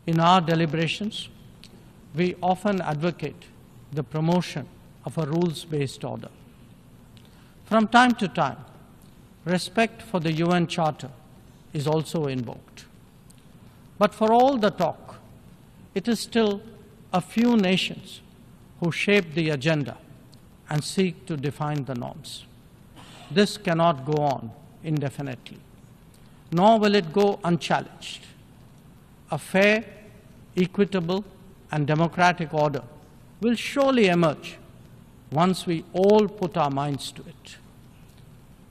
In our deliberations, we often advocate the promotion of a rules-based order. From time to time, respect for the UN Charter is also invoked. But for all the talk, it is still a few nations who shape the agenda and seek to define the norms. This cannot go on indefinitely, nor will it go unchallenged. A fair, equitable, and democratic order will surely emerge once we all put our minds to it.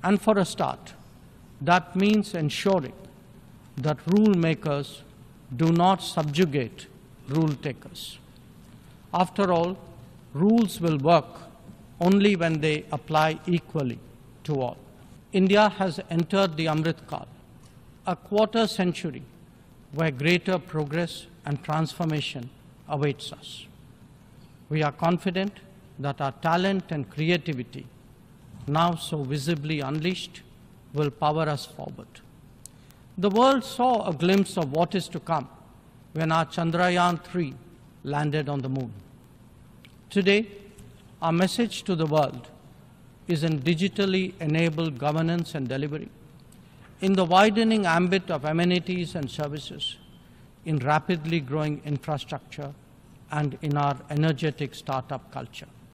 And for a start, that means ensuring that rule makers do not subjugate rule takers. After all, rules will work only when they apply equally to all. India has entered the Amrit Kal, a quarter century where greater progress and transformation awaits us. We are confident that our talent and creativity, now so visibly unleashed, will power us forward. The world saw a glimpse of what is to come when our Chandrayaan-3 landed on the moon. Today, our message to the world is in digitally enabled governance and delivery, in the widening ambit of amenities and services, in rapidly growing infrastructure, and in our energetic startup culture.